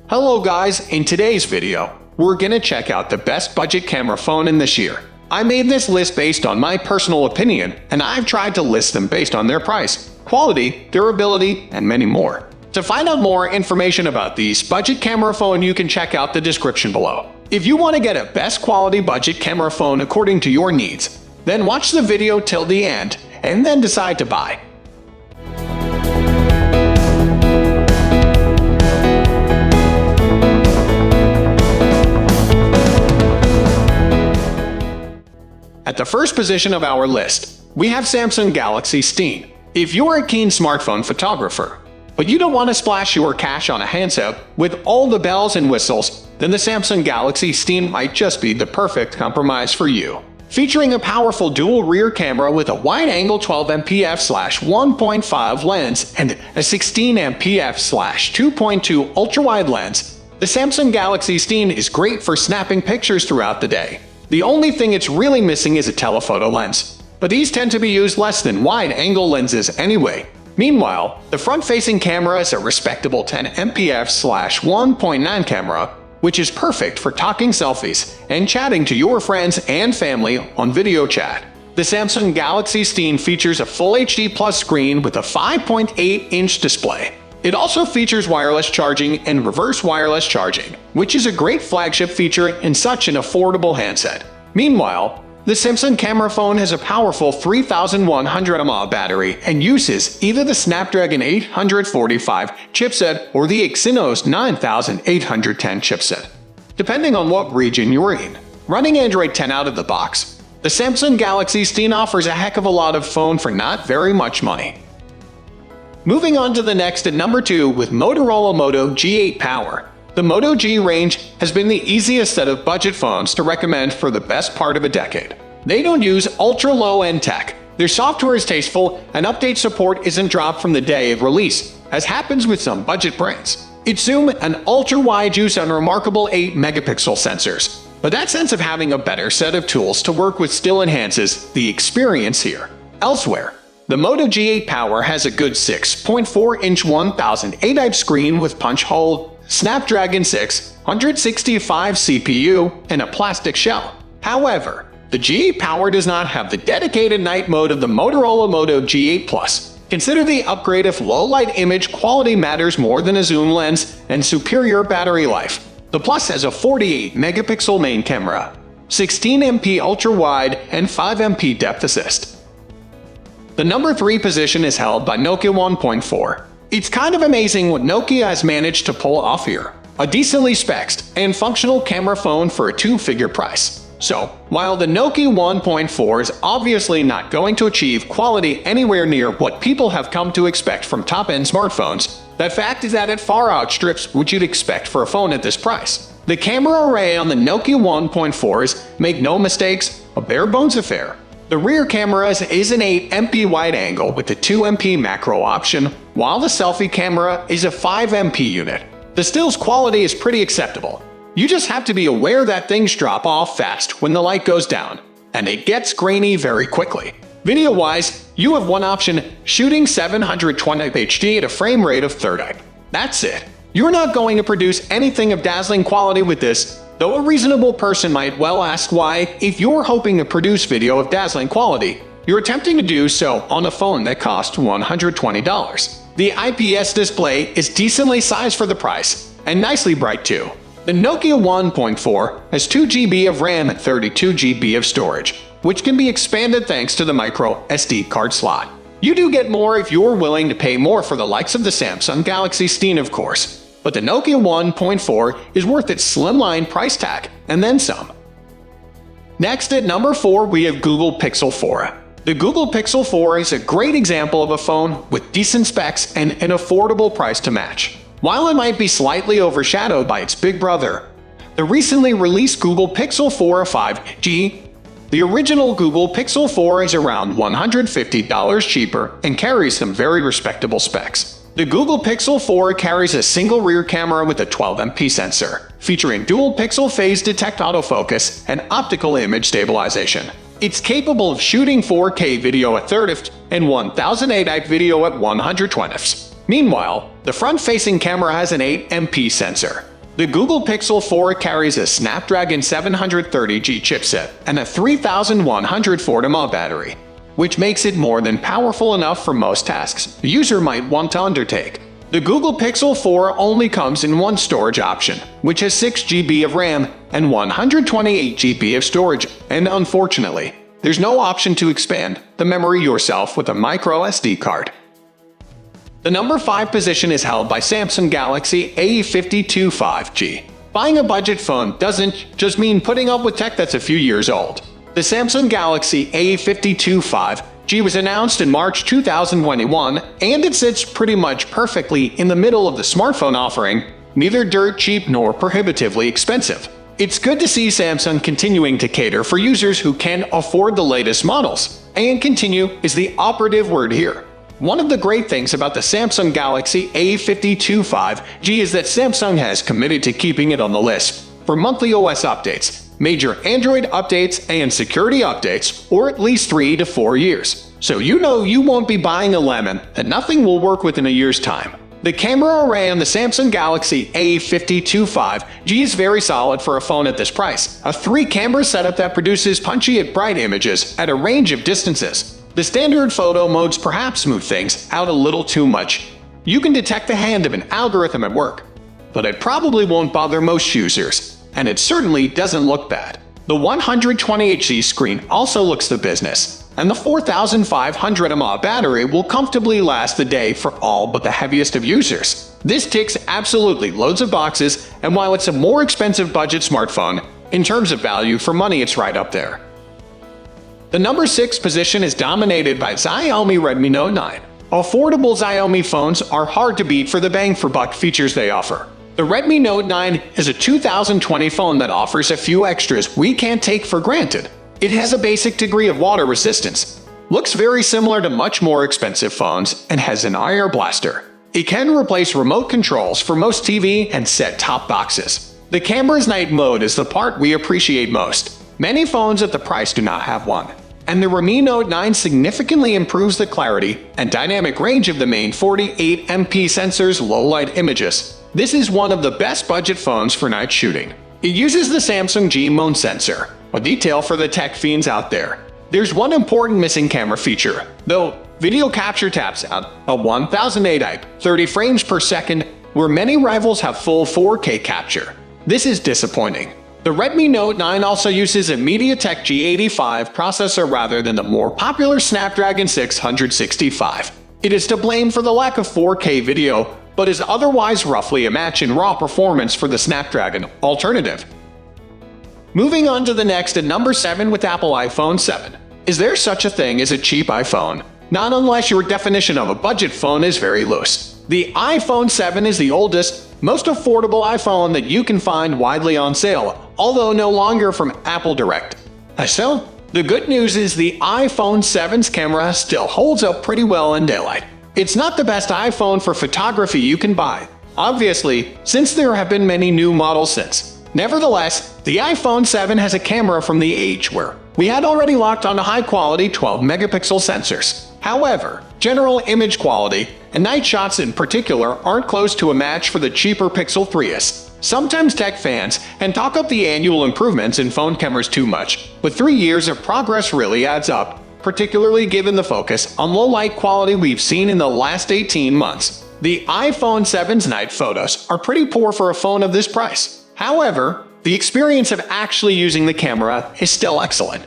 Hello guys, in today's video, we're gonna check out the best budget camera phone in this year. I made this list based on my personal opinion, and I've tried to list them based on their price, quality, durability, and many more. To find out more information about these budget camera phone, you can check out the description below. If you want to get a best quality budget camera phone according to your needs, then watch the video till the end, and then decide to buy. At the first position of our list, we have Samsung Galaxy Steen. If you're a keen smartphone photographer, but you don't want to splash your cash on a handset with all the bells and whistles, then the Samsung Galaxy Steen might just be the perfect compromise for you. Featuring a powerful dual rear camera with a wide-angle 12MP f/1.5 lens and a 16MP f/2.2 ultra-wide lens, the Samsung Galaxy Steen is great for snapping pictures throughout the day. The only thing it's really missing is a telephoto lens, but these tend to be used less than wide-angle lenses anyway. Meanwhile, the front-facing camera is a respectable 10MP f/1.9 camera, which is perfect for talking selfies and chatting to your friends and family on video chat. The Samsung Galaxy Steen features a Full HD Plus screen with a 5.8-inch display. It also features wireless charging and reverse wireless charging, which is a great flagship feature in such an affordable handset. Meanwhile, the Samsung camera phone has a powerful 3100 mAh battery and uses either the Snapdragon 845 chipset or the Exynos 9810 chipset, depending on what region you're in. Running Android 10 out of the box, the Samsung Galaxy Steen offers a heck of a lot of phone for not very much money. Moving on to the next at number 2 with Motorola Moto G8 Power. The Moto G range has been the easiest set of budget phones to recommend for the best part of a decade. They don't use ultra-low-end tech, their software is tasteful, and update support isn't dropped from the day of release, as happens with some budget brands. Its zoom and ultra-wide use unremarkable 8-megapixel sensors, but that sense of having a better set of tools to work with still enhances the experience here. Elsewhere, the Moto G8 Power has a good 6.4-inch 1080p screen with punch-hole Snapdragon 665 CPU and a plastic shell. However, the G8 Power does not have the dedicated night mode of the Motorola Moto G8 Plus. Consider the upgrade if low-light image quality matters more than a zoom lens and superior battery life. The Plus has a 48-megapixel main camera, 16MP ultra-wide, and 5MP depth assist. The number 3 position is held by Nokia 1.4. It's kind of amazing what Nokia has managed to pull off here. A decently spec'd and functional camera phone for a 2-figure price. So, while the Nokia 1.4 is obviously not going to achieve quality anywhere near what people have come to expect from top-end smartphones, the fact is that it far outstrips what you'd expect for a phone at this price. The camera array on the Nokia 1.4 is, make no mistakes, a bare-bones affair. The rear camera is an 8MP wide-angle with a 2MP macro option, while the selfie camera is a 5MP unit. The stills quality is pretty acceptable. You just have to be aware that things drop off fast when the light goes down, and it gets grainy very quickly. Video-wise, you have one option, shooting 720p HD at a frame rate of 30. That's it. You're not going to produce anything of dazzling quality with this, though a reasonable person might well ask why, if you're hoping to produce video of dazzling quality, you're attempting to do so on a phone that costs $120. The IPS display is decently sized for the price, and nicely bright too. The Nokia 1.4 has 2GB of RAM and 32GB of storage, which can be expanded thanks to the micro SD card slot. You do get more if you're willing to pay more for the likes of the Samsung Galaxy Steen, of course. But the Nokia 1.4 is worth its slimline price tag, and then some. Next at number 4 we have Google Pixel 4. The Google Pixel 4 is a great example of a phone with decent specs and an affordable price to match. While it might be slightly overshadowed by its big brother, the recently released Google Pixel 4 5G, the original Google Pixel 4 is around $150 cheaper and carries some very respectable specs. The Google Pixel 4 carries a single rear camera with a 12MP sensor, featuring dual pixel phase detect autofocus and optical image stabilization. It's capable of shooting 4K video at 30 and 1080p video at 120. Meanwhile, the front-facing camera has an 8MP sensor, The Google Pixel 4 carries a Snapdragon 730G chipset and a 3100 mAh battery, which makes it more than powerful enough for most tasks a user might want to undertake. The Google Pixel 4 only comes in one storage option, which has 6 GB of RAM and 128 GB of storage, and unfortunately, there's no option to expand the memory yourself with a micro SD card. The number 5 position is held by Samsung Galaxy A52 5G. Buying a budget phone doesn't just mean putting up with tech that's a few years old. The Samsung Galaxy A52 5G was announced in March 2021, and it sits pretty much perfectly in the middle of the smartphone offering, neither dirt cheap nor prohibitively expensive. It's good to see Samsung continuing to cater for users who can afford the latest models, and continue is the operative word here. One of the great things about the Samsung Galaxy A52 5G is that Samsung has committed to keeping it on the list for monthly OS updates, major Android updates, and security updates, or at least 3 to 4 years. So you know you won't be buying a lemon that nothing will work with in a year's time. The camera array on the Samsung Galaxy A52 5G is very solid for a phone at this price. A 3-camera setup that produces punchy yet bright images at a range of distances. The standard photo modes perhaps smooth things out a little too much. You can detect the hand of an algorithm at work, but it probably won't bother most users, and it certainly doesn't look bad. The 120Hz screen also looks the business, and the 4500 mAh battery will comfortably last the day for all but the heaviest of users. This ticks absolutely loads of boxes, and while it's a more expensive budget smartphone, in terms of value for money it's right up there. The number 6 position is dominated by Xiaomi Redmi Note 9. Affordable Xiaomi phones are hard to beat for the bang-for-buck features they offer. The Redmi Note 9 is a 2020 phone that offers a few extras we can't take for granted. It has a basic degree of water resistance, looks very similar to much more expensive phones, and has an IR blaster. It can replace remote controls for most TV and set-top boxes. The camera's night mode is the part we appreciate most. Many phones at the price do not have one, and the Redmi Note 9 significantly improves the clarity and dynamic range of the main 48MP sensor's low-light images. This is one of the best budget phones for night shooting. It uses the Samsung G8 sensor, a detail for the tech fiends out there. There's one important missing camera feature, though. Video capture taps out a 1080p 30 frames per second, where many rivals have full 4K capture. This is disappointing. The Redmi Note 9 also uses a MediaTek G85 processor rather than the more popular Snapdragon 665. It is to blame for the lack of 4K video, but is otherwise roughly a match in raw performance for the Snapdragon alternative. Moving on to the next at number 7 with Apple iPhone 7. Is there such a thing as a cheap iPhone? Not unless your definition of a budget phone is very loose. The iPhone 7 is the oldest, most affordable iPhone that you can find widely on sale, although no longer from Apple Direct. So, the good news is the iPhone 7's camera still holds up pretty well in daylight. It's not the best iPhone for photography you can buy, obviously, since there have been many new models since. Nevertheless, the iPhone 7 has a camera from the age where we had already locked on high-quality 12-megapixel sensors. However, general image quality, and night shots in particular, aren't close to a match for the cheaper Pixel 3s. Sometimes tech fans and talk up the annual improvements in phone cameras too much, but 3 years of progress really adds up, particularly given the focus on low-light quality we've seen in the last 18 months. The iPhone 7's night photos are pretty poor for a phone of this price. However, the experience of actually using the camera is still excellent.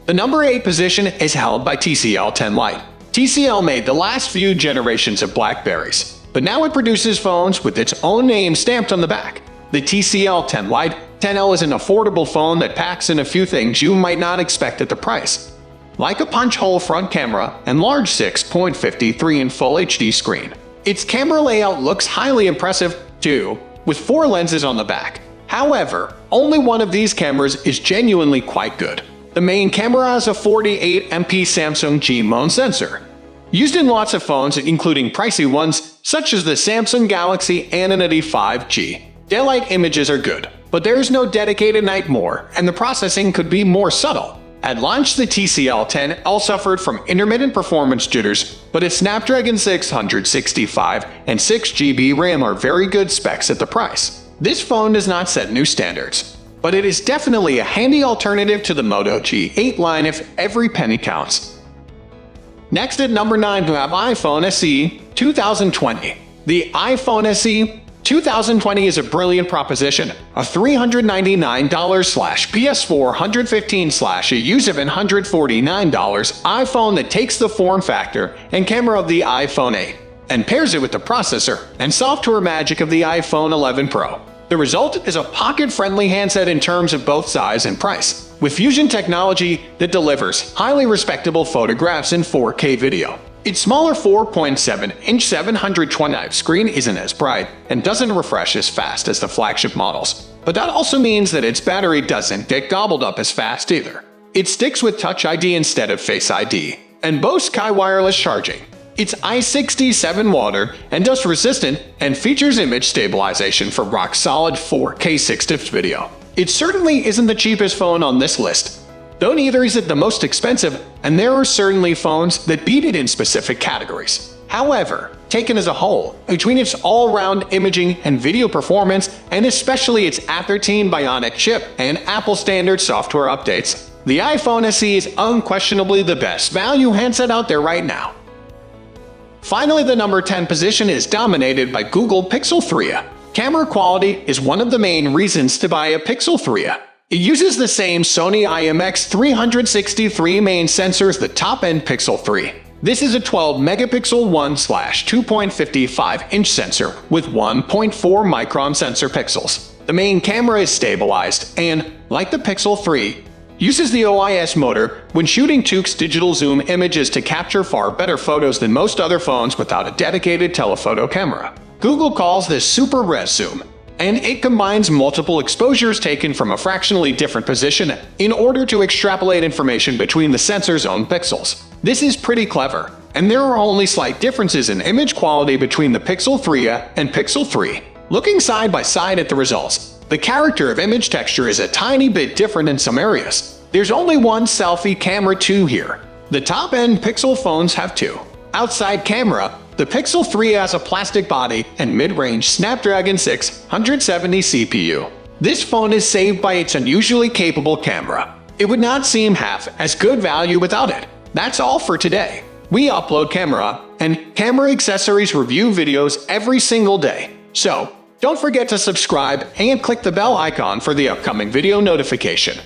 The number 8 position is held by TCL 10 Lite. TCL made the last few generations of Blackberries, but now it produces phones with its own name stamped on the back. The TCL 10 Lite 10L is an affordable phone that packs in a few things you might not expect at the price, like a punch-hole front camera and large 6.53 in Full HD screen. Its camera layout looks highly impressive, too, with 4 lenses on the back. However, only one of these cameras is genuinely quite good. The main camera has a 48MP Samsung G8 sensor. Used in lots of phones, including pricey ones, such as the Samsung Galaxy A52 5G. Daylight images are good, but there is no dedicated night mode, and the processing could be more subtle. At launch, the TCL 10L suffered from intermittent performance jitters, but its Snapdragon 665 and 6GB RAM are very good specs at the price. This phone does not set new standards, but it is definitely a handy alternative to the Moto G8 line if every penny counts. Next at number 9 we have iPhone SE 2020. The iPhone SE 2020 is a brilliant proposition, a $399/PS4 $115/$749 iPhone that takes the form factor and camera of the iPhone 8 and pairs it with the processor and software magic of the iPhone 11 Pro. The result is a pocket-friendly handset in terms of both size and price, with fusion technology that delivers highly respectable photographs in 4K video. Its smaller 4.7-inch 720p screen isn't as bright and doesn't refresh as fast as the flagship models, but that also means that its battery doesn't get gobbled up as fast either. It sticks with Touch ID instead of Face ID, and boasts Qi wireless charging. It's I67 water and dust resistant and features image stabilization for rock-solid 4K 60fps video. It certainly isn't the cheapest phone on this list, though neither is it the most expensive, and there are certainly phones that beat it in specific categories. However, taken as a whole, between its all-round imaging and video performance, and especially its A13 Bionic chip and Apple standard software updates, the iPhone SE is unquestionably the best value handset out there right now. Finally, the number 10 position is dominated by Google Pixel 3. Camera quality is one of the main reasons to buy a Pixel 3. It uses the same Sony IMX363 main sensor as the top-end Pixel 3. This is a 12-megapixel 1/2.55-inch sensor with 1.4-micron sensor pixels. The main camera is stabilized and, like the Pixel 3, uses the OIS motor when shooting 2x digital zoom images to capture far better photos than most other phones without a dedicated telephoto camera. Google calls this Super Res Zoom, and it combines multiple exposures taken from a fractionally different position in order to extrapolate information between the sensor's own pixels. This is pretty clever, and there are only slight differences in image quality between the Pixel 3 and Pixel 3. Looking side by side at the results, the character of image texture is a tiny bit different in some areas. There's only one selfie camera 2 here. The top-end Pixel phones have 2. Outside camera, the Pixel 3 has a plastic body and mid-range Snapdragon 670 CPU. This phone is saved by its unusually capable camera. It would not seem half as good value without it. That's all for today. We upload camera and camera accessories review videos every single day. So, don't forget to subscribe and click the bell icon for the upcoming video notification.